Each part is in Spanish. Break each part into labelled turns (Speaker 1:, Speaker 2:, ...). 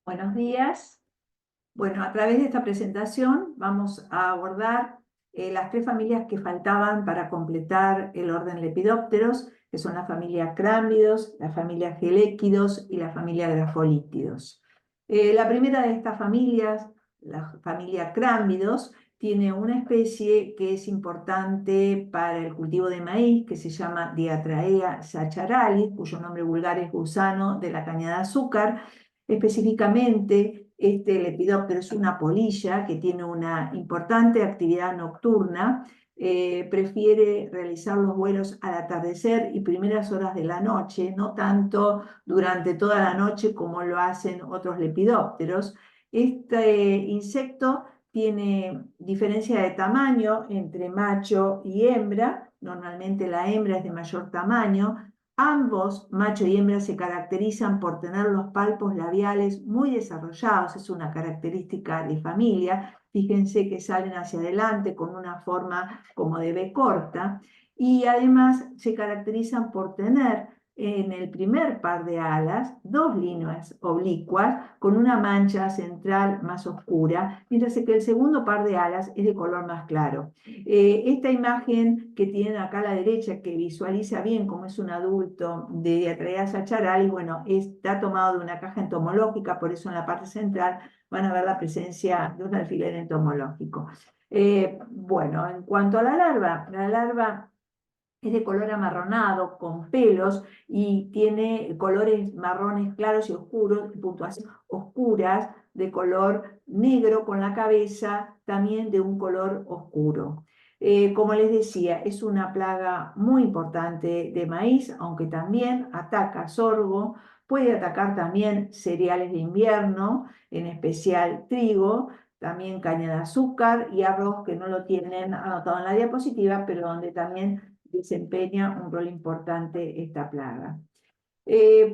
Speaker 1: Buenos días. Bueno, a través de esta presentación vamos a abordar las tres familias que faltaban para completar el orden Lepidópteros, que son la familia Crámbidos, la familia Geléquidos y la familia Grafolítidos. La primera de estas familias, la familia Crámbidos, tiene una especie que es importante para el cultivo de maíz, que se llama Diatraea sacharalis, cuyo nombre vulgar es gusano de la caña de azúcar. Específicamente, este lepidóptero es una polilla que tiene una importante actividad nocturna. Prefiere realizar los vuelos al atardecer y primeras horas de la noche, no tanto durante toda la noche como lo hacen otros lepidópteros. Este insecto tiene diferencia de tamaño entre macho y hembra. Normalmente la hembra es de mayor tamaño. Ambos, macho y hembra, se caracterizan por tener los palpos labiales muy desarrollados, es una característica de familia. Fíjense que salen hacia adelante con una forma como de B corta, y además se caracterizan por tener en el primer par de alas dos líneas oblicuas con una mancha central más oscura, mientras que el segundo par de alas es de color más claro. Esta imagen que tienen acá a la derecha, que visualiza bien cómo es un adulto de Diatraea sacharalis, bueno, está tomado de una caja entomológica, por eso en la parte central van a ver la presencia de un alfiler entomológico. Bueno, en cuanto a la larva es de color amarronado, con pelos, y tiene colores marrones claros y oscuros, puntuaciones oscuras, de color negro, con la cabeza también de un color oscuro. Como les decía, es una plaga muy importante de maíz, aunque también ataca sorgo, puede atacar también cereales de invierno, en especial trigo, también caña de azúcar y arroz, que no lo tienen anotado en la diapositiva, pero donde también desempeña un rol importante esta plaga.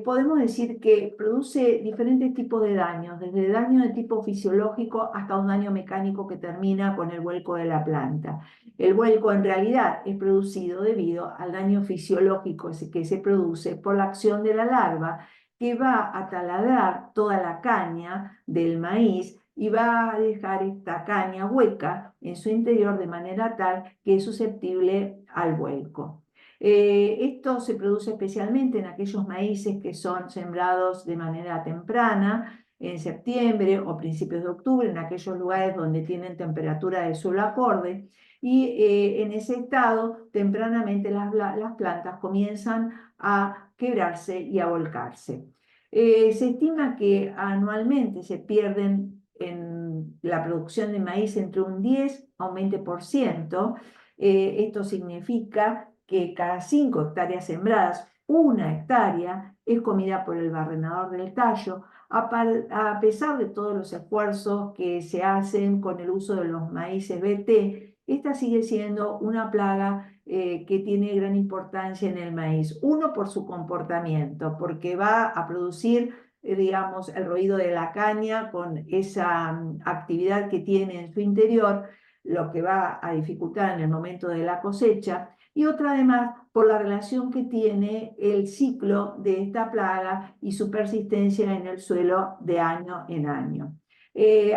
Speaker 1: Podemos decir que produce diferentes tipos de daños, desde daño de tipo fisiológico hasta un daño mecánico que termina con el vuelco de la planta. El vuelco en realidad es producido debido al daño fisiológico que se produce por la acción de la larva, que va a taladrar toda la caña del maíz y va a dejar esta caña hueca en su interior de manera tal que es susceptible al vuelco. Esto se produce especialmente en aquellos maíces que son sembrados de manera temprana, en septiembre o principios de octubre, en aquellos lugares donde tienen temperatura de suelo acorde, y en ese estado tempranamente las plantas comienzan a quebrarse y a volcarse. Se estima que anualmente se pierden en la producción de maíz entre un 10 a un 20%. Esto significa que cada 5 hectáreas sembradas, 1 hectárea es comida por el barrenador del tallo, a pesar de todos los esfuerzos que se hacen con el uso de los maíces BT. Esta sigue siendo una plaga que tiene gran importancia en el maíz. Uno, por su comportamiento, porque va a producir, digamos, el ruido de la caña con esa actividad que tiene en su interior, lo que va a dificultar en el momento de la cosecha. Y otra, además, por la relación que tiene el ciclo de esta plaga y su persistencia en el suelo de año en año.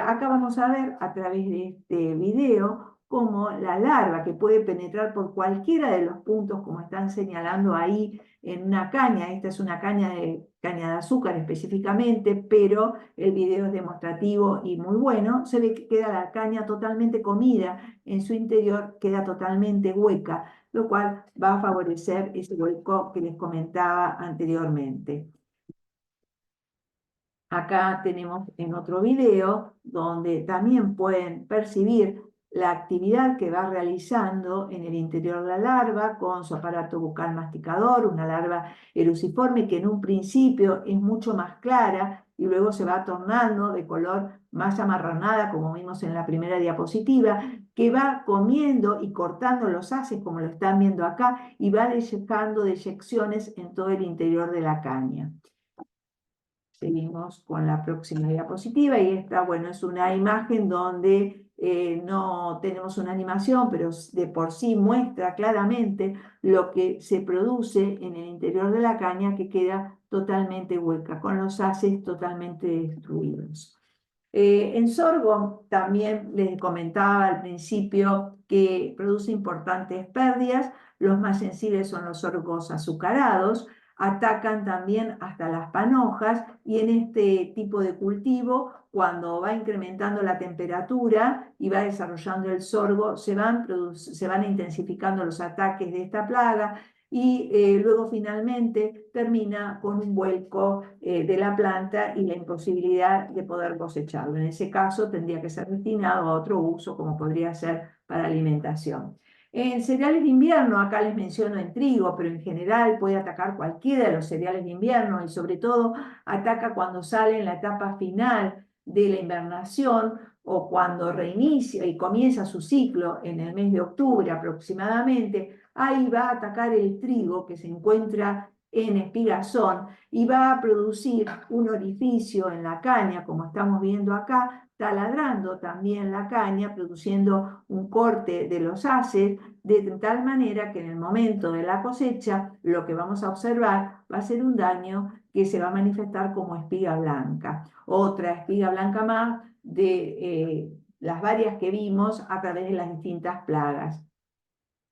Speaker 1: Acá vamos a ver a través de este video cómo la larva, que puede penetrar por cualquiera de los puntos, como están señalando ahí en una caña. Esta es una caña de azúcar específicamente, pero el video es demostrativo y muy bueno. Se ve que queda la caña totalmente comida, en su interior queda totalmente hueca, lo cual va a favorecer ese vuelco que les comentaba anteriormente. Acá tenemos en otro video donde también pueden percibir la actividad que va realizando en el interior de la larva con su aparato bucal masticador, una larva eruciforme que en un principio es mucho más clara y luego se va tornando de color más amarronada, como vimos en la primera diapositiva, que va comiendo y cortando los haces, como lo están viendo acá, y va dejando deyecciones en todo el interior de la caña. Seguimos con la próxima diapositiva y esta, bueno, es una imagen donde no tenemos una animación, pero de por sí muestra claramente lo que se produce en el interior de la caña, que queda totalmente hueca, con los haces totalmente destruidos. En sorgo también les comentaba al principio que produce importantes pérdidas. Los más sensibles son los sorgos azucarados, atacan también hasta las panojas, y en este tipo de cultivo, cuando va incrementando la temperatura y va desarrollando el sorgo, se van intensificando los ataques de esta plaga, y luego finalmente termina con un vuelco de la planta y la imposibilidad de poder cosecharlo. En ese caso tendría que ser destinado a otro uso, como podría ser para alimentación. En cereales de invierno, acá les menciono en trigo, pero en general puede atacar cualquiera de los cereales de invierno, y sobre todo ataca cuando sale en la etapa final de la invernación, o cuando reinicia y comienza su ciclo en el mes de octubre aproximadamente. Ahí va a atacar el trigo, que se encuentra en espigazón, y va a producir un orificio en la caña, como estamos viendo acá, taladrando también la caña, produciendo un corte de los haces, de tal manera que en el momento de la cosecha lo que vamos a observar va a ser un daño que se va a manifestar como espiga blanca. Otra espiga blanca más de las varias que vimos a través de las distintas plagas,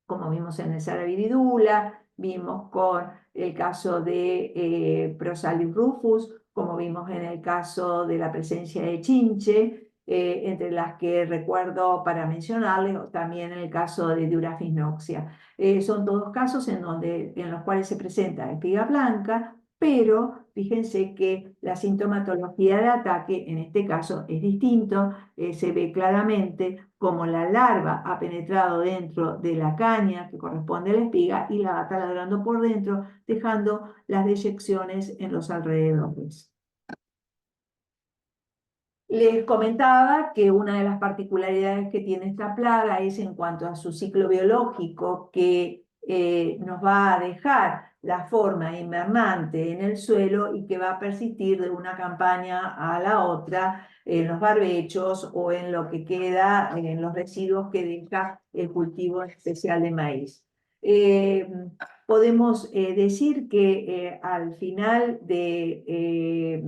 Speaker 1: como vimos en el Saraviridula, vimos con el caso de Prosalix rufus, como vimos en el caso de la presencia de chinche, entre las que recuerdo para mencionarles, también en el caso de Diuraphis noxia. Son todos casos en los cuales se presenta espiga blanca, pero fíjense que la sintomatología del ataque en este caso es distinto. Se ve claramente como la larva ha penetrado dentro de la caña que corresponde a la espiga y la va taladrando por dentro, dejando las deyecciones en los alrededores. Les comentaba que una de las particularidades que tiene esta plaga es en cuanto a su ciclo biológico, que nos va a dejar la forma invernante en el suelo y que va a persistir de una campaña a la otra en los barbechos o en lo que queda en los residuos que deja el cultivo especial de maíz. Podemos decir que al final de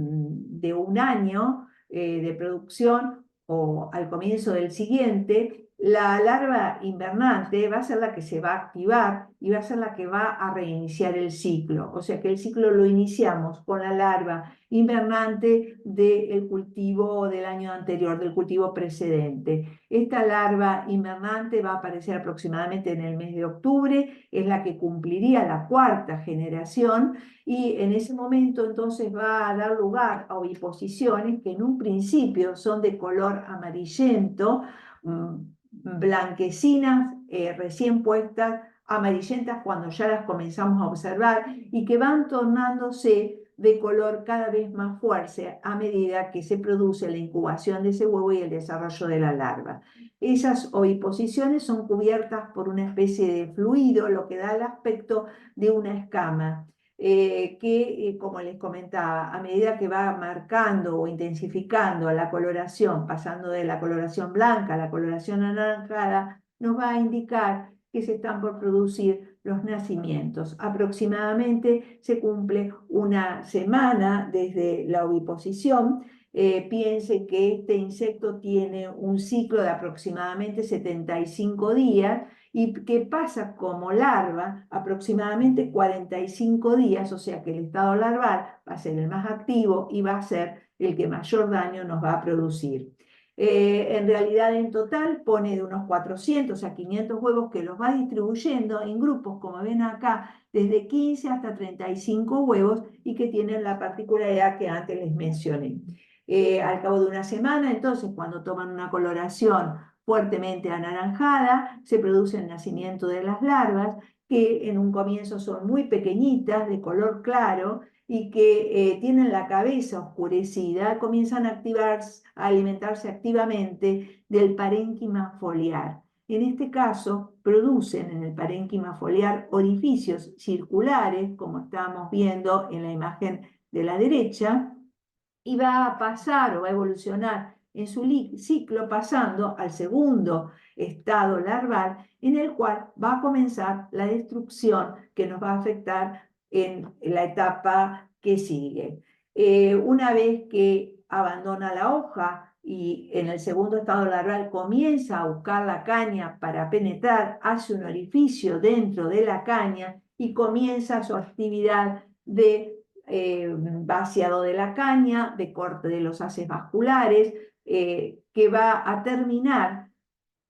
Speaker 1: un año de producción, o al comienzo del siguiente, la larva invernante va a ser la que se va a activar y va a ser la que va a reiniciar el ciclo. O sea que el ciclo lo iniciamos con la larva invernante del cultivo del año anterior, del cultivo precedente. Esta larva invernante va a aparecer aproximadamente en el mes de octubre, es la que cumpliría la cuarta generación, y en ese momento entonces va a dar lugar a oviposiciones que en un principio son de color amarillento, blanquecinas recién puestas, amarillentas cuando ya las comenzamos a observar, y que van tornándose de color cada vez más fuerte a medida que se produce la incubación de ese huevo y el desarrollo de la larva. Esas oviposiciones son cubiertas por una especie de fluido, lo que da el aspecto de una escama. Como les comentaba, a medida que va marcando o intensificando la coloración, pasando de la coloración blanca a la coloración anaranjada, nos va a indicar que se están por producir los nacimientos. Aproximadamente se cumple una semana desde la oviposición. Piense que este insecto tiene un ciclo de aproximadamente 75 días, y que pasa como larva aproximadamente 45 días, o sea que el estado larval va a ser el más activo y va a ser el que mayor daño nos va a producir. En realidad, en total pone de unos 400 a 500 huevos, que los va distribuyendo en grupos, como ven acá, desde 15 hasta 35 huevos, y que tienen la particularidad que antes les mencioné. Al cabo de una semana, entonces, cuando toman una coloración fuertemente anaranjada, se produce el nacimiento de las larvas, que en un comienzo son muy pequeñitas, de color claro, y que tienen la cabeza oscurecida, comienzan a alimentarse activamente del parénquima foliar. En este caso, producen en el parénquima foliar orificios circulares, como estamos viendo en la imagen de la derecha, y va a pasar o va a evolucionar en su ciclo pasando al segundo estado larval, en el cual va a comenzar la destrucción que nos va a afectar en la etapa que sigue. Una vez que abandona la hoja y en el segundo estado larval comienza a buscar la caña para penetrar, hace un orificio dentro de la caña y comienza su actividad de vaciado de la caña, de corte de los haces vasculares, que va a terminar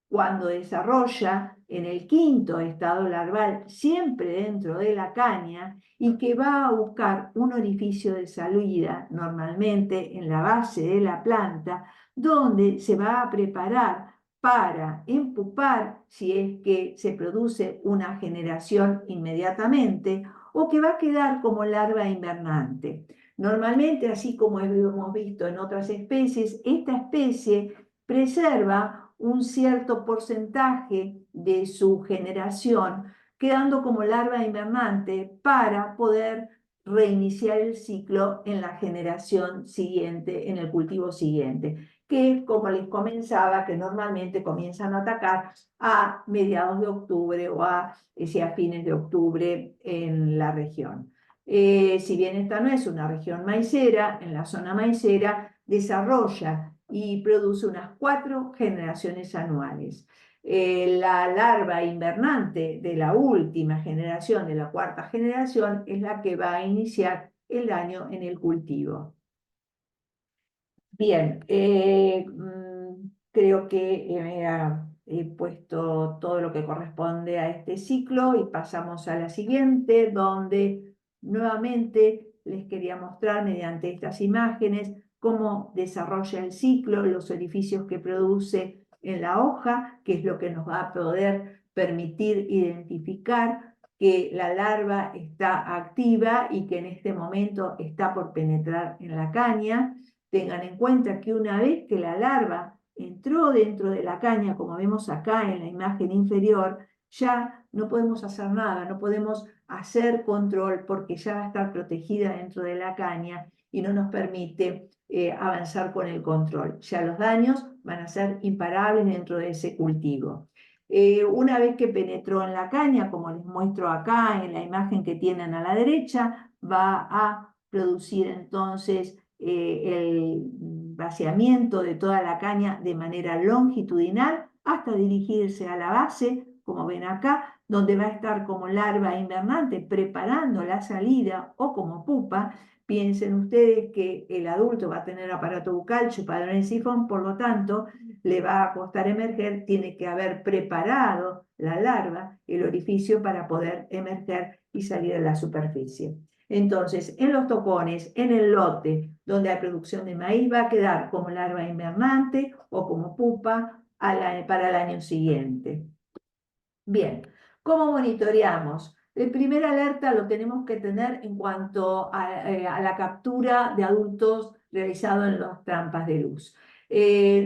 Speaker 1: cuando desarrolla en el quinto estado larval, siempre dentro de la caña, y que va a buscar un orificio de salida, normalmente en la base de la planta, donde se va a preparar para empupar si es que se produce una generación inmediatamente o que va a quedar como larva invernante. Normalmente, así como hemos visto en otras especies, esta especie preserva un cierto porcentaje de su generación, quedando como larva invernante para poder reiniciar el ciclo en la generación siguiente, en el cultivo siguiente, que como les comenzaba, que normalmente comienzan a atacar a mediados de octubre o a fines de octubre en la región. Si bien esta no es una región maicera, en la zona maicera desarrolla y produce unas 4 generaciones anuales. La larva invernante de la última generación, de la 4ª generación, es la que va a iniciar el año en el cultivo. Bien, creo que he puesto todo lo que corresponde a este ciclo y pasamos a la siguiente, donde nuevamente les quería mostrar mediante estas imágenes cómo desarrolla el ciclo, los orificios que produce en la hoja, que es lo que nos va a poder permitir identificar que la larva está activa y que en este momento está por penetrar en la caña. Tengan en cuenta que una vez que la larva entró dentro de la caña, como vemos acá en la imagen inferior, ya no podemos hacer nada, no podemos hacer control porque ya va a estar protegida dentro de la caña y no nos permite avanzar con el control. Ya los daños van a ser imparables dentro de ese cultivo. Una vez que penetró en la caña, como les muestro acá en la imagen que tienen a la derecha, va a producir entonces el vaciamiento de toda la caña de manera longitudinal hasta dirigirse a la base, como ven acá, donde va a estar como larva invernante preparando la salida o como pupa. Piensen ustedes que el adulto va a tener aparato bucal, chupador en sifón, por lo tanto, le va a costar emerger, tiene que haber preparado la larva, el orificio para poder emerger y salir a la superficie. Entonces, en los tocones, en el lote donde hay producción de maíz, va a quedar como larva invernante o como pupa para el año siguiente. Bien, ¿cómo monitoreamos? El primer alerta lo tenemos que tener en cuanto a la captura de adultos realizado en las trampas de luz.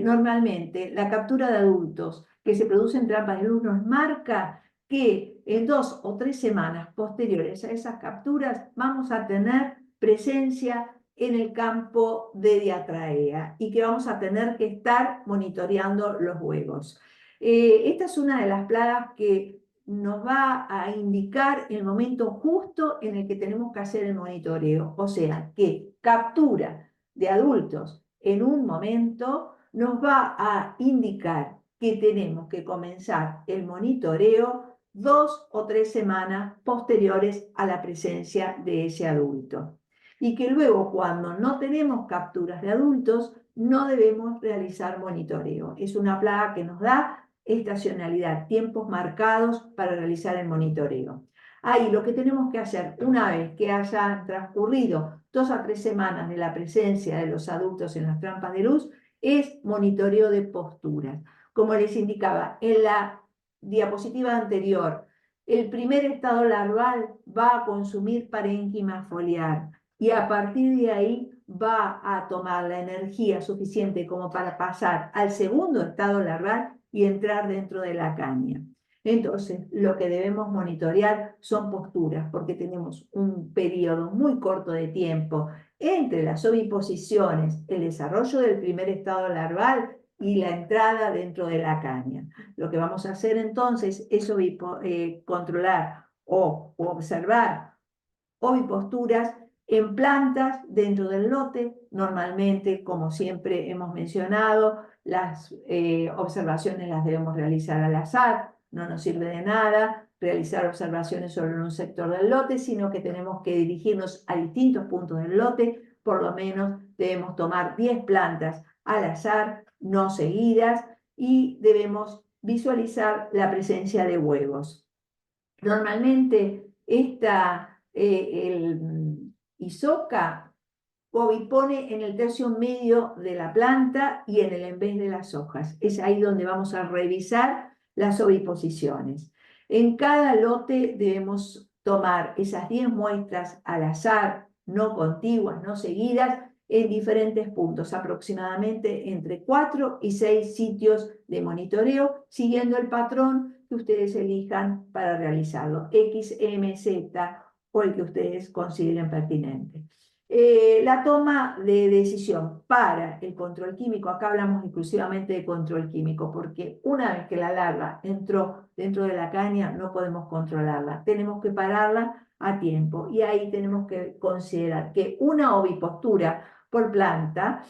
Speaker 1: Normalmente, la captura de adultos que se produce en trampas de luz nos marca que en 2 o 3 semanas posteriores a esas capturas vamos a tener presencia en el campo de diatraea y que vamos a tener que estar monitoreando los huevos. Esta es una de las plagas que nos va a indicar el momento justo en el que tenemos que hacer el monitoreo. O sea, que captura de adultos en un momento nos va a indicar que tenemos que comenzar el monitoreo 2 o 3 semanas posteriores a la presencia de ese adulto. Y que luego, cuando no tenemos capturas de adultos, no debemos realizar monitoreo. Es una plaga que nos da estacionalidad, tiempos marcados para realizar el monitoreo. Ahí lo que tenemos que hacer, una vez que hayan transcurrido 2 a 3 semanas de la presencia de los adultos en las trampas de luz, es monitoreo de posturas. Como les indicaba en la diapositiva anterior, el primer estado larval va a consumir parénquima foliar y a partir de ahí va a tomar la energía suficiente como para pasar al segundo estado larval y entrar dentro de la caña. Entonces, lo que debemos monitorear son posturas, porque tenemos un periodo muy corto de tiempo entre las oviposiciones, el desarrollo del primer estado larval y la entrada dentro de la caña. Lo que vamos a hacer entonces es controlar o observar oviposturas en plantas dentro del lote. Normalmente, como siempre hemos mencionado, las observaciones las debemos realizar al azar. No nos sirve de nada realizar observaciones sobre un sector del lote, sino que tenemos que dirigirnos a distintos puntos del lote. Por lo menos debemos tomar 10 plantas al azar, no seguidas, y debemos visualizar la presencia de huevos. Normalmente el isoca ovipone en el tercio medio de la planta y en el envés de las hojas. Es ahí donde vamos a revisar las oviposiciones. En cada lote debemos tomar esas 10 muestras al azar, no contiguas, no seguidas, en diferentes puntos, aproximadamente entre 4 y 6 sitios de monitoreo, siguiendo el patrón que ustedes elijan para realizarlo, X, M, Z o el que ustedes consideren pertinente. La toma de decisión para el control químico, acá hablamos exclusivamente de control químico, porque una vez que la larva entró dentro de la caña, no podemos controlarla, tenemos que pararla a tiempo, y ahí tenemos que considerar que una ovipostura por planta,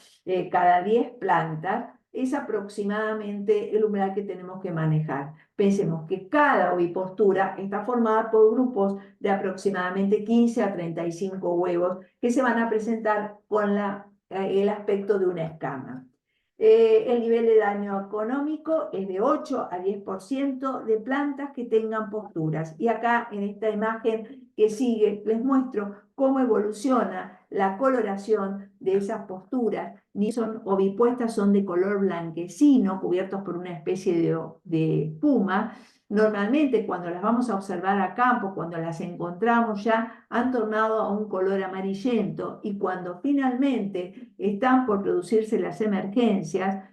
Speaker 1: cada 10 plantas, es aproximadamente el umbral que tenemos que manejar. Pensemos que cada ovipostura está formada por grupos de aproximadamente 15 a 35 huevos que se van a presentar con el aspecto de una escama. El nivel de daño económico es de 8 a 10% de plantas que tengan posturas. Y acá en esta imagen que sigue les muestro cómo evoluciona la coloración de esas posturas. Ni son ovipuestas, son de color blanquecino, cubiertos por una especie de espuma. Normalmente cuando las vamos a observar a campo, cuando las encontramos ya han tornado a un color amarillento, y cuando finalmente están por producirse las emergencias,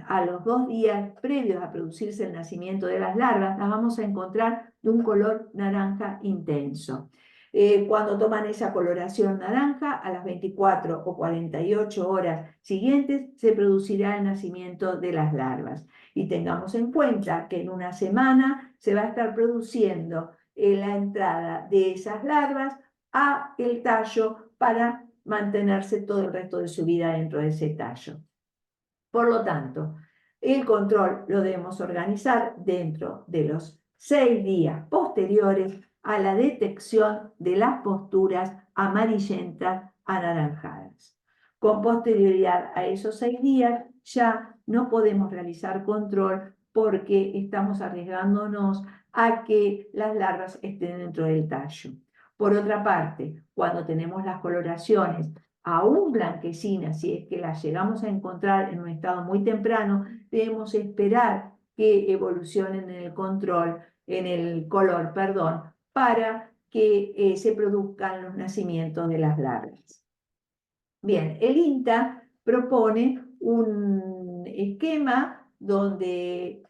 Speaker 1: a los 2 días previos a producirse el nacimiento de las larvas, las vamos a encontrar de un color naranja intenso. Cuando toman esa coloración naranja, a las 24 o 48 horas siguientes se producirá el nacimiento de las larvas. Y tengamos en cuenta que en una semana se va a estar produciendo la entrada de esas larvas a el tallo para mantenerse todo el resto de su vida dentro de ese tallo. Por lo tanto, el control lo debemos organizar dentro de los 6 días posteriores a la detección de las posturas amarillentas anaranjadas. Con posterioridad a esos 6 días ya no podemos realizar control, porque estamos arriesgándonos a que las larvas estén dentro del tallo. Por otra parte, cuando tenemos las coloraciones aún blanquecinas, si es que las llegamos a encontrar en un estado muy temprano, debemos esperar que evolucionen en el color, perdón, para que se produzcan los nacimientos de las larvas. Bien, el INTA propone un esquema donde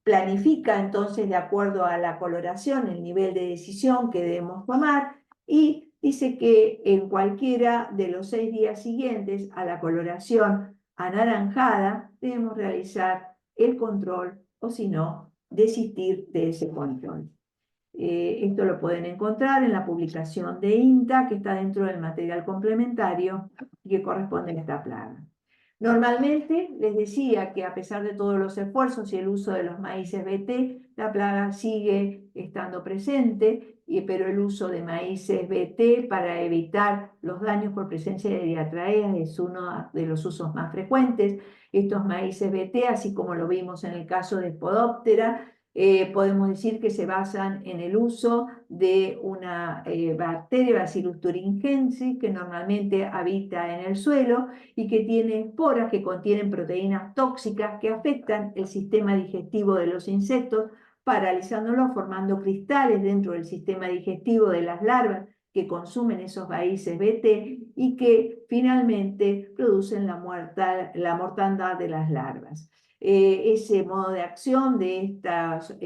Speaker 1: planifica entonces de acuerdo a la coloración el nivel de decisión que debemos tomar, y dice que en cualquiera de los 6 días siguientes a la coloración anaranjada debemos realizar el control, o si no, desistir de ese control. Esto lo pueden encontrar en la publicación de INTA, que está dentro del material complementario y que corresponde a esta plaga. Normalmente les decía que a pesar de todos los esfuerzos y el uso de los maíces BT, la plaga sigue estando presente, pero el uso de maíces BT para evitar los daños por presencia de diatraeas es uno de los usos más frecuentes. Estos maíces BT, así como lo vimos en el caso de Spodoptera, podemos decir que se basan en el uso de una bacteria, Bacillus thuringiensis, que normalmente habita en el suelo y que tiene esporas que contienen proteínas tóxicas que afectan el sistema digestivo de los insectos, paralizándolos, formando cristales dentro del sistema digestivo de las larvas que consumen esos maíces BT, y que finalmente producen la mortandad de las larvas. ese modo de acción de estos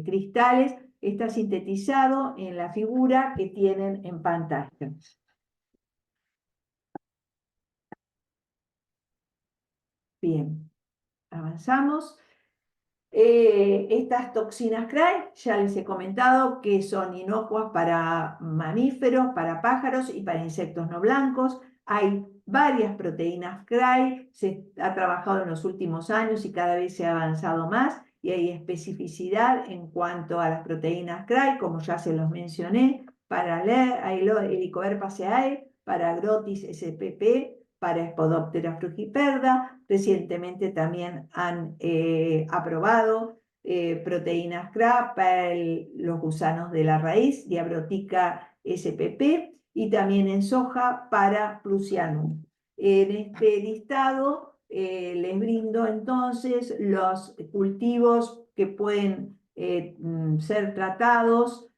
Speaker 1: cristales está sintetizado en la figura que tienen en pantalla. Bien, avanzamos. Estas toxinas CRAI, ya les he comentado que son inocuas para mamíferos, para pájaros y para insectos no blancos. Hay varias proteínas CRAI, se ha trabajado en los últimos años y cada vez se ha avanzado más, y hay especificidad en cuanto a las proteínas CRAI, como ya se los mencioné, para Helicoverpa caeae, para Agrotis spp, para Spodoptera frugiperda. Recientemente también han aprobado proteínas CRA para los gusanos de la raíz, Diabrotica spp, y también en soja para Clusianum. En este listado les brindo entonces los cultivos que pueden ser tratados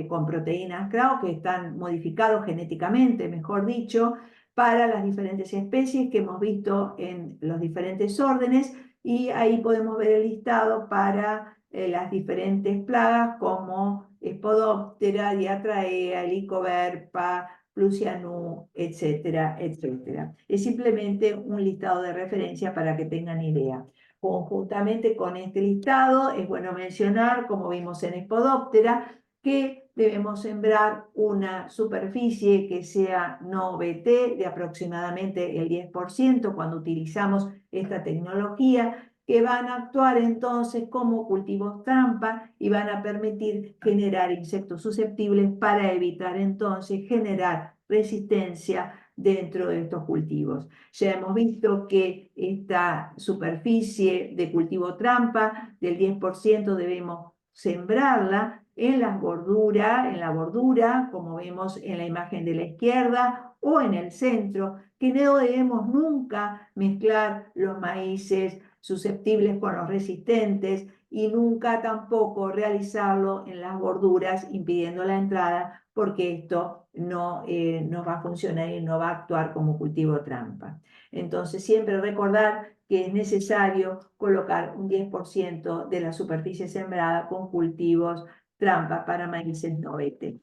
Speaker 1: con proteínas CRA, o que están modificados genéticamente, mejor dicho, para las diferentes especies que hemos visto en los diferentes órdenes, y ahí podemos ver el listado para las diferentes plagas como Spodoptera, Diatraea, Helicoverpa, Clusianum, etcétera, etcétera. Es simplemente un listado de referencia para que tengan idea. Conjuntamente con este listado es bueno mencionar, como vimos en Spodoptera, que debemos sembrar una superficie que sea no BT de aproximadamente el 10% cuando utilizamos esta tecnología, que van a actuar entonces como cultivos trampa y van a permitir generar insectos susceptibles para evitar entonces generar resistencia dentro de estos cultivos. Ya hemos visto que esta superficie de cultivo trampa del 10% debemos sembrarla en la bordura, como vemos en la imagen de la izquierda, o en el centro, que no debemos nunca mezclar los maíces susceptibles con los resistentes, y nunca tampoco realizarlo en las borduras impidiendo la entrada, porque esto no va a funcionar y no va a actuar como cultivo trampa. Entonces siempre recordar que es necesario colocar un 10% de la superficie sembrada con cultivos trampa para maíces no BT.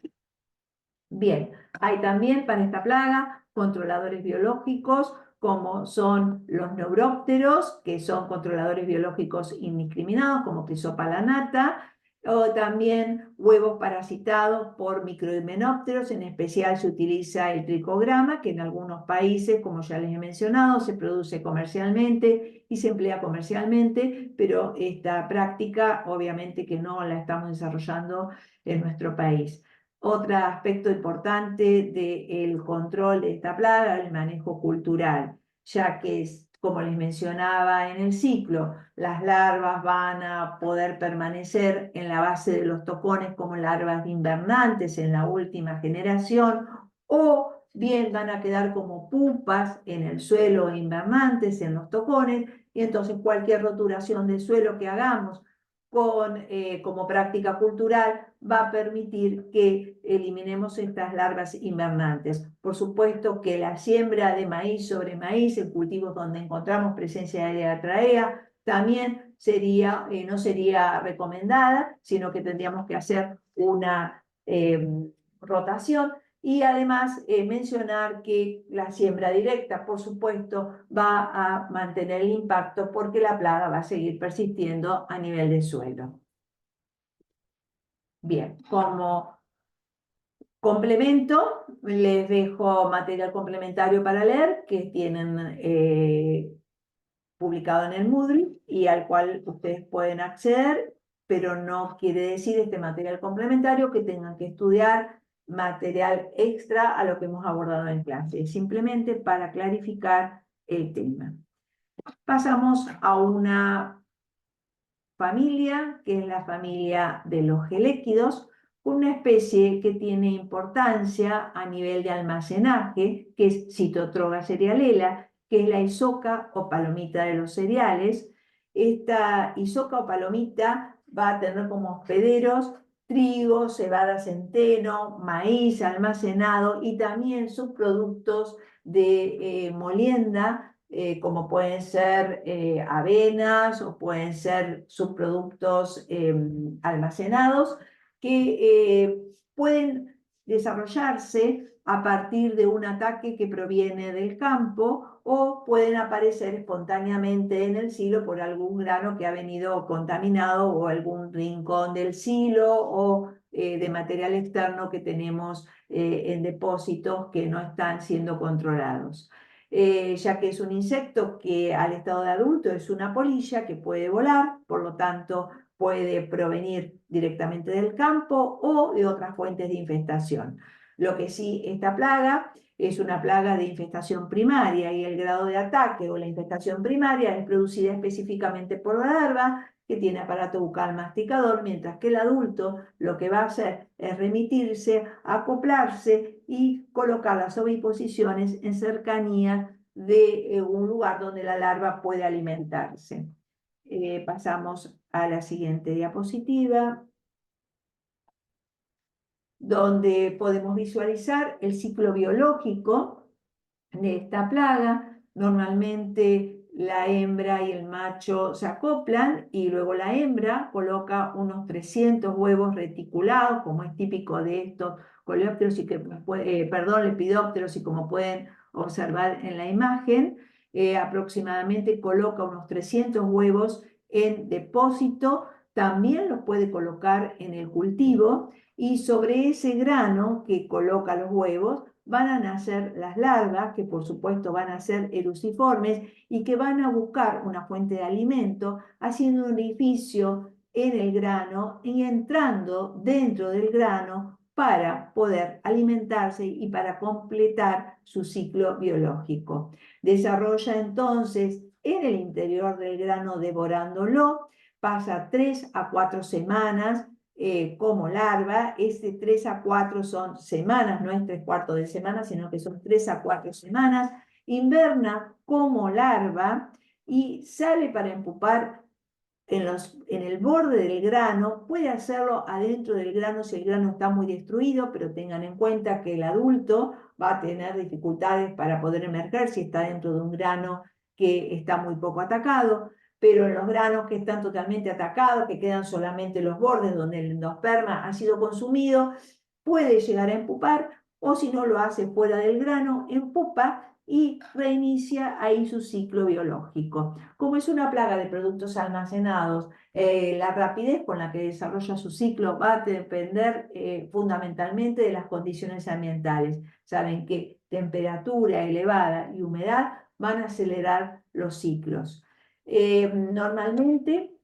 Speaker 1: Bien, hay también para esta plaga controladores biológicos, como son los neurópteros, que son controladores biológicos indiscriminados, como Chrysopalanata, o también huevos parasitados por microhimenópteros. En especial se utiliza el tricograma, que en algunos países, como ya les he mencionado, se produce comercialmente y se emplea comercialmente, pero esta práctica obviamente que no la estamos desarrollando en nuestro país. Otro aspecto importante del control de esta plaga es el manejo cultural, ya que, como les mencionaba en el ciclo, las larvas van a poder permanecer en la base de los tocones como larvas invernantes en la última generación, o bien van a quedar como pupas en el suelo invernantes en los tocones, y entonces cualquier roturación del suelo que hagamos como práctica cultural va a permitir que eliminemos estas larvas invernantes. Por supuesto que la siembra de maíz sobre maíz, en cultivos donde encontramos presencia de Diatraea, también no sería recomendada, sino que tendríamos que hacer una rotación. Y además mencionar que la siembra directa, por supuesto, va a mantener el impacto, porque la plaga va a seguir persistiendo a nivel de suelo. Bien, como complemento, les dejo material complementario para leer que tienen publicado en el Moodle y al cual ustedes pueden acceder, pero no quiere decir este material complementario que tengan que estudiar material extra a lo que hemos abordado en clase, simplemente para clarificar el tema. Pasamos a una familia, que es la familia de los geléquidos, una especie que tiene importancia a nivel de almacenaje, que es Citotroga cerealela, que es la isoca o palomita de los cereales. Esta isoca o palomita va a tener como hospederos trigo, cebada, centeno, maíz almacenado, y también subproductos de molienda como pueden ser avenas o pueden ser subproductos almacenados, que pueden desarrollarse a partir de un ataque que proviene del campo o pueden aparecer espontáneamente en el silo por algún grano que ha venido contaminado o algún rincón del silo o de material externo que tenemos en depósitos que no están siendo controlados. Ya que es un insecto que al estado de adulto es una polilla que puede volar, por lo tanto puede provenir directamente del campo o de otras fuentes de infestación. Lo que sí, esta plaga es una plaga de infestación primaria y el grado de ataque o la infestación primaria es producida específicamente por la larva que tiene aparato bucal masticador, mientras que el adulto lo que va a hacer es remitirse, acoplarse y colocar las oviposiciones en cercanía de un lugar donde la larva puede alimentarse. Pasamos a la siguiente diapositiva, donde podemos visualizar el ciclo biológico de esta plaga. Normalmente la hembra y el macho se acoplan y luego la hembra coloca unos 300 huevos reticulados, como es típico de estos coleópteros y que, lepidópteros, y como pueden observar en la imagen, aproximadamente coloca unos 300 huevos en depósito, también los puede colocar en el cultivo y sobre ese grano que coloca los huevos van a nacer las larvas, que por supuesto van a ser eruciformes y que van a buscar una fuente de alimento, haciendo un orificio en el grano y entrando dentro del grano para poder alimentarse y para completar su ciclo biológico. Desarrolla entonces en el interior del grano devorándolo, pasa 3 a 4 semanas como larva. Este 3 a 4 son semanas, no es 3/4 de semana, sino que son 3 a 4 semanas. Inverna como larva y sale para empupar en el borde del grano. Puede hacerlo adentro del grano si el grano está muy destruido, pero tengan en cuenta que el adulto va a tener dificultades para poder emerger si está dentro de un grano que está muy poco atacado. Pero en los granos que están totalmente atacados, que quedan solamente los bordes donde el endosperma ha sido consumido, puede llegar a empupar, o si no lo hace fuera del grano, empupa y reinicia ahí su ciclo biológico. Como es una plaga de productos almacenados, la rapidez con la que desarrolla su ciclo va a depender fundamentalmente de las condiciones ambientales. Saben que temperatura elevada y humedad van a acelerar los ciclos. Normalmente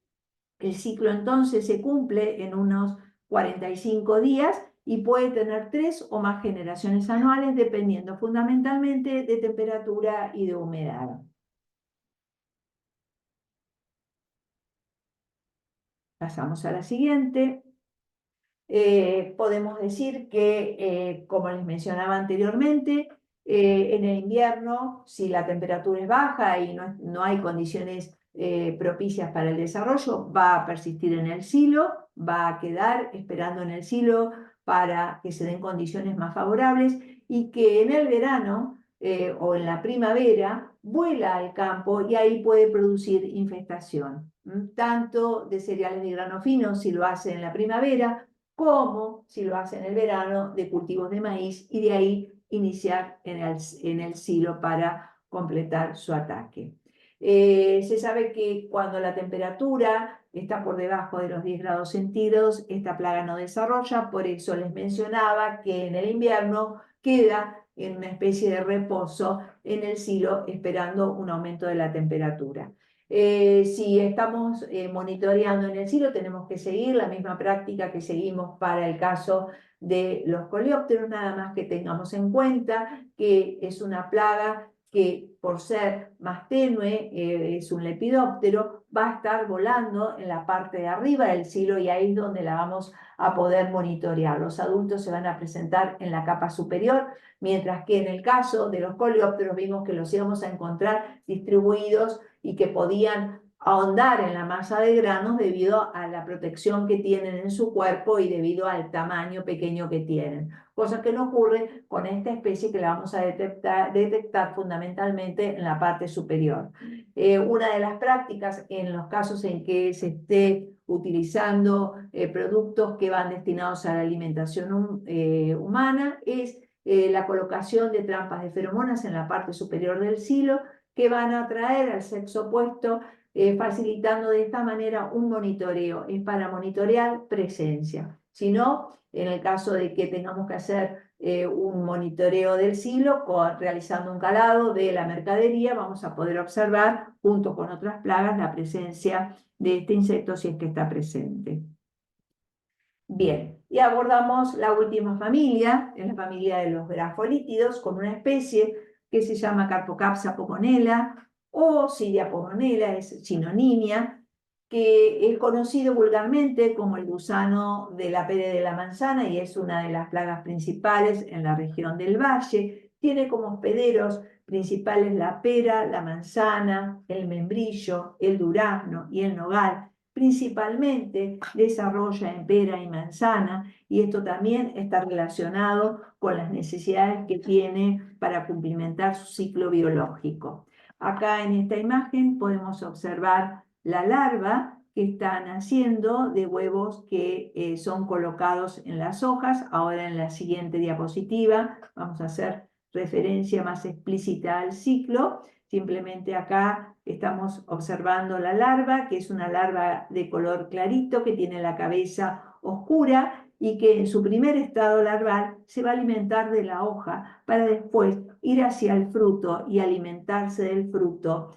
Speaker 1: el ciclo entonces se cumple en unos 45 días y puede tener 3 o más generaciones anuales dependiendo fundamentalmente de temperatura y de humedad. Pasamos a la siguiente. Podemos decir que, como les mencionaba anteriormente, en el invierno, si la temperatura es baja y no hay condiciones propicias para el desarrollo, va a persistir en el silo, va a quedar esperando en el silo para que se den condiciones más favorables y que en el verano o en la primavera vuela al campo y ahí puede producir infestación, tanto de cereales de grano fino si lo hace en la primavera, como si lo hace en el verano de cultivos de maíz y de ahí iniciar en el silo para completar su ataque. Se sabe que cuando la temperatura está por debajo de los 10 grados centígrados, esta plaga no desarrolla, por eso les mencionaba que en el invierno queda en una especie de reposo en el silo esperando un aumento de la temperatura. Si estamos monitoreando en el silo, tenemos que seguir la misma práctica que seguimos para el caso de los coleópteros, nada más que tengamos en cuenta que es una plaga que por ser más tenue, es un lepidóptero, va a estar volando en la parte de arriba del silo y ahí es donde la vamos a poder monitorear. Los adultos se van a presentar en la capa superior, mientras que en el caso de los coleópteros vimos que los íbamos a encontrar distribuidos y que podían ahondar en la masa de granos debido a la protección que tienen en su cuerpo y debido al tamaño pequeño que tienen. Cosa que no ocurre con esta especie que la vamos a detectar fundamentalmente en la parte superior. Una de las prácticas en los casos en que se esté utilizando productos que van destinados a la alimentación humana es la colocación de trampas de feromonas en la parte superior del silo que van a atraer al sexo opuesto facilitando de esta manera un monitoreo. Es para monitorear presencia. Si no, en el caso de que tengamos que hacer un monitoreo del silo, realizando un calado de la mercadería, vamos a poder observar, junto con otras plagas, la presencia de este insecto si es que está presente. Bien, y abordamos la última familia, es la familia de los grafolítidos, con una especie que se llama Carpocapsa pogonela o Cilia pogonela, es sinonimia, que es conocido vulgarmente como el gusano de la pera de la manzana y es una de las plagas principales en la región del Valle. Tiene como hospederos principales la pera, la manzana, el membrillo, el durazno y el nogal. Principalmente desarrolla en pera y manzana y esto también está relacionado con las necesidades que tiene para cumplimentar su ciclo biológico. Acá en esta imagen podemos observar la larva que está naciendo de huevos que son colocados en las hojas. Ahora en la siguiente diapositiva vamos a hacer referencia más explícita al ciclo. Simplemente acá estamos observando la larva, que es una larva de color clarito, que tiene la cabeza oscura y que en su primer estado larval se va a alimentar de la hoja para después ir hacia el fruto y alimentarse del fruto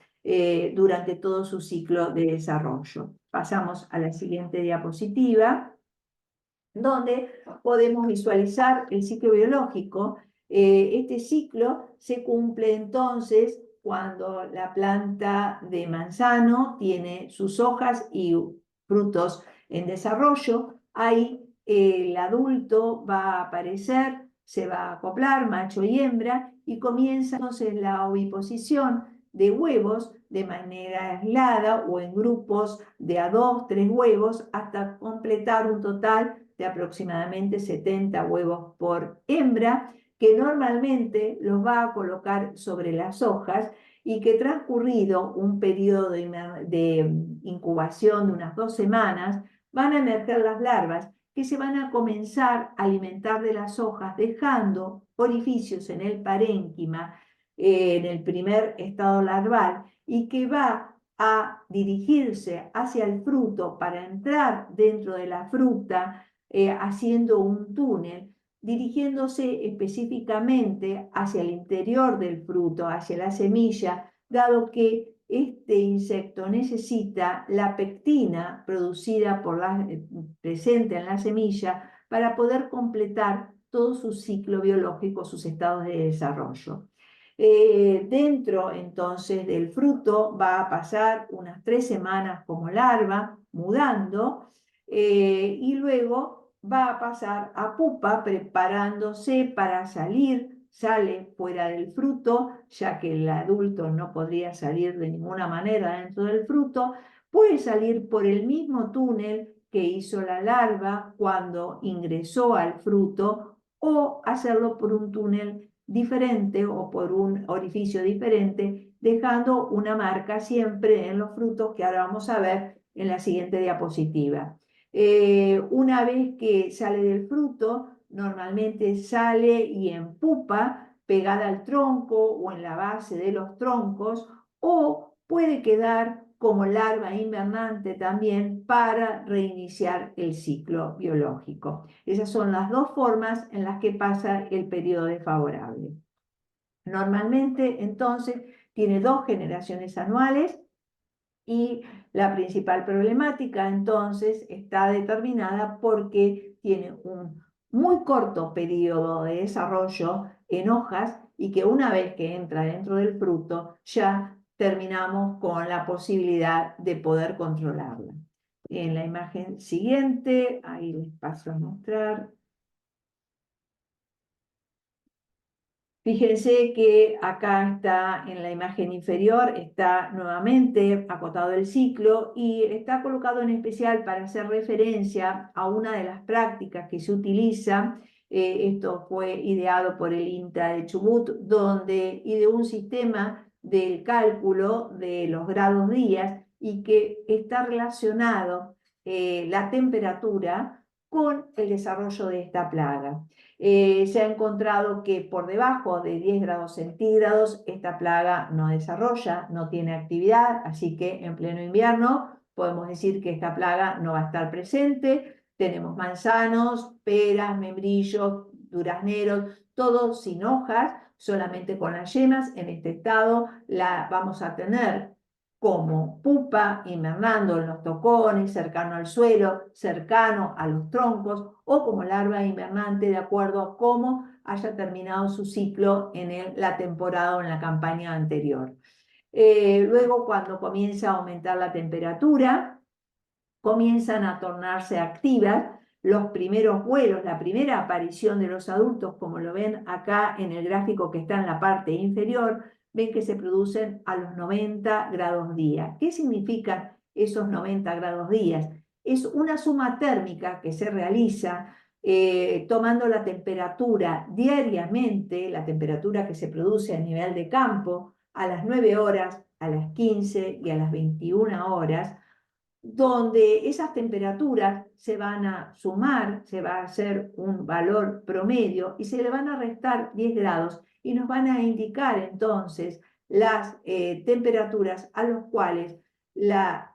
Speaker 1: durante todo su ciclo de desarrollo. Pasamos a la siguiente diapositiva, donde podemos visualizar el ciclo biológico. Este ciclo se cumple entonces cuando la planta de manzano tiene sus hojas y frutos en desarrollo. Ahí el adulto va a aparecer, se va a acoplar, macho y hembra, y comienza entonces la oviposición de huevos de manera aislada o en grupos de a 2, 3 huevos hasta completar un total de aproximadamente 70 huevos por hembra, que normalmente los va a colocar sobre las hojas y que transcurrido un periodo de incubación de unas 2 semanas, van a emerger las larvas que se van a comenzar a alimentar de las hojas, dejando orificios en el parénquima, en el primer estado larval, y que va a dirigirse hacia el fruto para entrar dentro de la fruta, haciendo un túnel, dirigiéndose específicamente hacia el interior del fruto, hacia la semilla, dado que este insecto necesita la pectina producida presente en la semilla para poder completar todo su ciclo biológico, sus estados de desarrollo. Dentro entonces del fruto va a pasar unas 3 semanas como larva, mudando, y luego va a pasar a pupa preparándose para salir, sale fuera del fruto, ya que el adulto no podría salir de ninguna manera dentro del fruto, puede salir por el mismo túnel que hizo la larva cuando ingresó al fruto o hacerlo por un túnel diferente o por un orificio diferente, dejando una marca siempre en los frutos que ahora vamos a ver en la siguiente diapositiva. Una vez que sale del fruto, normalmente sale y en pupa, pegada al tronco o en la base de los troncos, o puede quedar como larva invernante también para reiniciar el ciclo biológico. Esas son las dos formas en las que pasa el periodo desfavorable. Normalmente, entonces, tiene 2 generaciones anuales y la principal problemática, entonces, está determinada porque tiene un muy corto periodo de desarrollo en hojas y que una vez que entra dentro del fruto ya terminamos con la posibilidad de poder controlarla. En la imagen siguiente, ahí les paso a mostrar. Fíjense que acá está en la imagen inferior, está nuevamente acotado el ciclo y está colocado en especial para hacer referencia a una de las prácticas que se utiliza. Esto fue ideado por el INTA de Chubut, donde ideó un sistema del cálculo de los grados días y que está relacionado la temperatura con el desarrollo de esta plaga. Se ha encontrado que por debajo de 10 grados centígrados esta plaga no desarrolla, no tiene actividad, así que en pleno invierno podemos decir que esta plaga no va a estar presente. Tenemos manzanos, peras, membrillos, durazneros, todos sin hojas, solamente con las yemas. En este estado la vamos a tener como pupa invernando en los tocones, cercano al suelo, cercano a los troncos, o como larva invernante de acuerdo a cómo haya terminado su ciclo en la temporada o en la campaña anterior. Luego, cuando comienza a aumentar la temperatura, comienzan a tornarse activas los primeros vuelos, la primera aparición de los adultos, como lo ven acá en el gráfico que está en la parte inferior, ven que se producen a los 90 grados día. ¿Qué significan esos 90 grados días? Es una suma térmica que se realiza tomando la temperatura diariamente, la temperatura que se produce a nivel de campo, a las 9 horas, a las 15 y a las 21 horas, donde esas temperaturas se van a sumar, se va a hacer un valor promedio y se le van a restar 10 grados y nos van a indicar entonces las temperaturas a las cuales la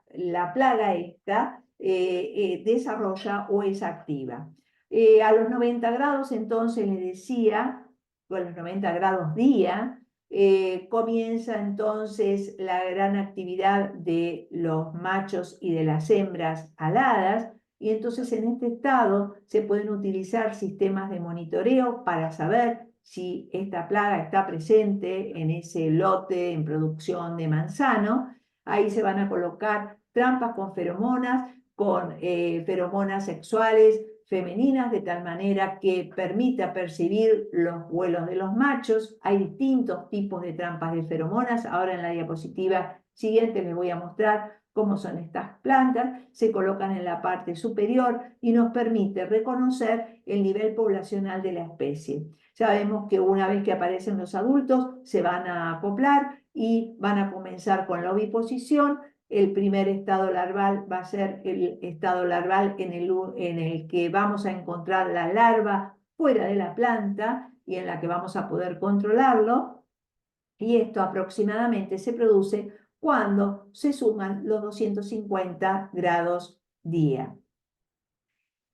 Speaker 1: plaga esta desarrolla o es activa. A los 90 grados entonces les decía, a los 90 grados día, comienza entonces la gran actividad de los machos y de las hembras aladas, y entonces en este estado se pueden utilizar sistemas de monitoreo para saber si esta plaga está presente en ese lote en producción de manzano. Ahí se van a colocar trampas con feromonas sexuales femeninas, de tal manera que permita percibir los vuelos de los machos. Hay distintos tipos de trampas de feromonas. Ahora en la diapositiva siguiente les voy a mostrar cómo son estas plantas. Se colocan en la parte superior y nos permite reconocer el nivel poblacional de la especie. Sabemos que una vez que aparecen los adultos se van a acoplar y van a comenzar con la oviposición. El primer estado larval va a ser el estado larval en el que vamos a encontrar la larva fuera de la planta y en la que vamos a poder controlarlo. Y esto aproximadamente se produce cuando se suman los 250 grados día.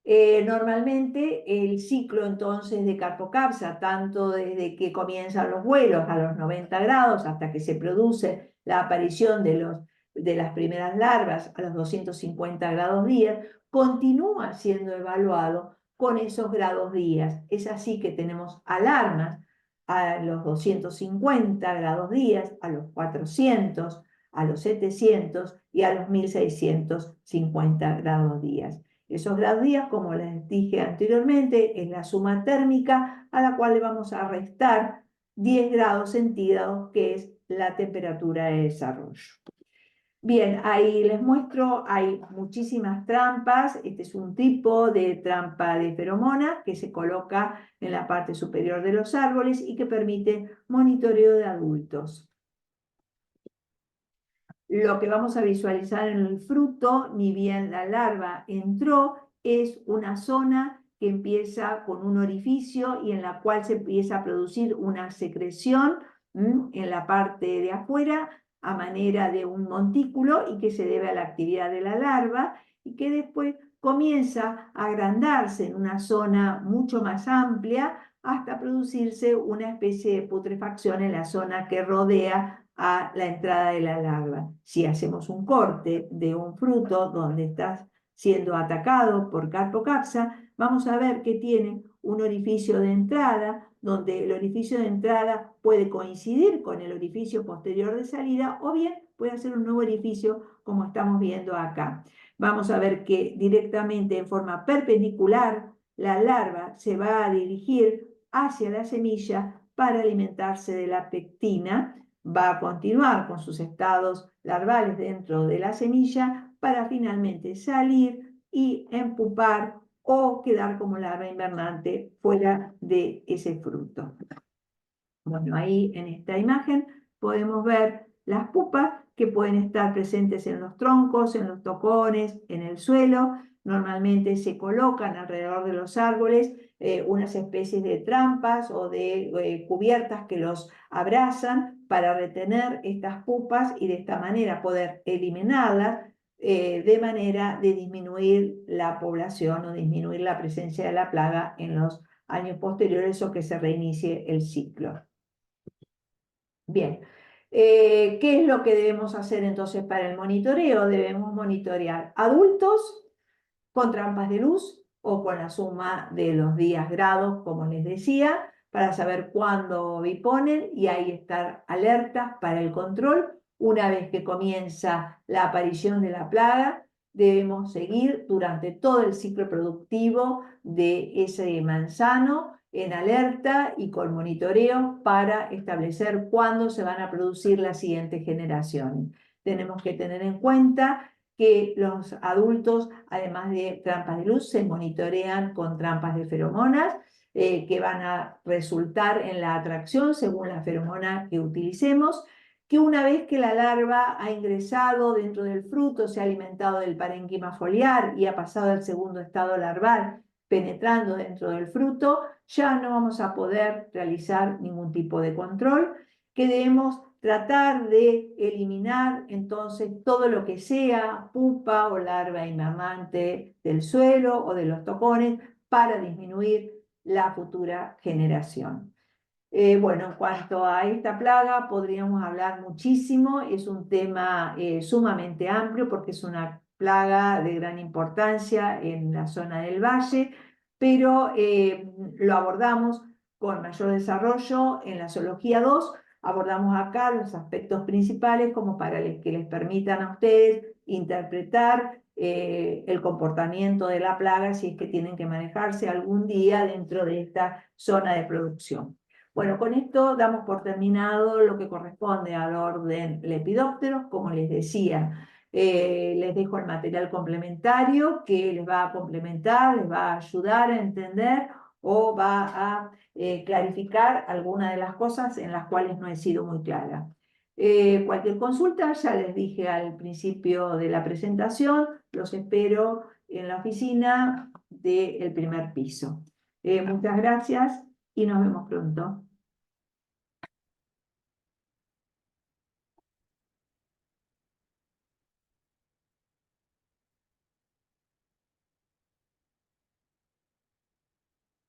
Speaker 1: Normalmente el ciclo entonces de Carpocapsa, tanto desde que comienzan los vuelos a los 90 grados hasta que se produce la aparición de las primeras larvas a los 250 grados días, continúa siendo evaluado con esos grados días. Es así que tenemos alarmas a los 250 grados días, a los 400, a los 700 y a los 1650 grados días. Esos grados días, como les dije anteriormente, es la suma térmica a la cual le vamos a restar 10 grados centígrados, que es la temperatura de desarrollo. Bien, ahí les muestro, hay muchísimas trampas. Este es un tipo de trampa de feromona que se coloca en la parte superior de los árboles y que permite monitoreo de adultos. Lo que vamos a visualizar en el fruto, ni bien la larva entró, es una zona que empieza con un orificio y en la cual se empieza a producir una secreción en la parte de afuera a manera de un montículo y que se debe a la actividad de la larva y que después comienza a agrandarse en una zona mucho más amplia hasta producirse una especie de putrefacción en la zona que rodea a la entrada de la larva. Si hacemos un corte de un fruto donde está siendo atacado por Carpocapsa, vamos a ver que tiene un orificio de entrada, donde el orificio de entrada puede coincidir con el orificio posterior de salida, o bien puede hacer un nuevo orificio como estamos viendo acá. Vamos a ver que directamente en forma perpendicular la larva se va a dirigir hacia la semilla para alimentarse de la pectina, va a continuar con sus estados larvales dentro de la semilla para finalmente salir y empupar o quedar como larva invernante fuera de ese fruto. Bueno, ahí en esta imagen podemos ver las pupas que pueden estar presentes en los troncos, en los tocones, en el suelo. Normalmente se colocan alrededor de los árboles unas especies de trampas o de cubiertas que los abrazan para retener estas pupas y de esta manera poder eliminarlas de manera de disminuir la población o disminuir la presencia de la plaga en los años posteriores o que se reinicie el ciclo. Bien, ¿qué es lo que debemos hacer entonces para el monitoreo? Debemos monitorear adultos con trampas de luz o con la suma de los días grados, como les decía, para saber cuándo biponen y ahí estar alertas para el control. Una vez que comienza la aparición de la plaga, debemos seguir durante todo el ciclo productivo de ese manzano en alerta y con monitoreo para establecer cuándo se van a producir las siguientes generaciones. Tenemos que tener en cuenta que los adultos, además de trampas de luz, se monitorean con trampas de feromonas que van a resultar en la atracción según la feromona que utilicemos, que una vez que la larva ha ingresado dentro del fruto, se ha alimentado del parénquima foliar y ha pasado al segundo estado larval, penetrando dentro del fruto, ya no vamos a poder realizar ningún tipo de control, que debemos tratar de eliminar entonces todo lo que sea pupa o larva invernante del suelo o de los tocones para disminuir la futura generación. Bueno, en cuanto a esta plaga podríamos hablar muchísimo, es un tema sumamente amplio porque es una plaga de gran importancia en la zona del valle, pero lo abordamos con mayor desarrollo en la zoología 2. Abordamos acá los aspectos principales como para que les permitan a ustedes interpretar el comportamiento de la plaga si es que tienen que manejarse algún día dentro de esta zona de producción. Bueno, con esto damos por terminado lo que corresponde al orden Lepidópteros, como les decía. Les dejo el material complementario que les va a complementar, les va a ayudar a entender o va a clarificar algunas de las cosas en las cuales no he sido muy clara. Cualquier consulta, ya les dije al principio de la presentación, los espero en la oficina del primer piso. Muchas gracias y nos vemos pronto.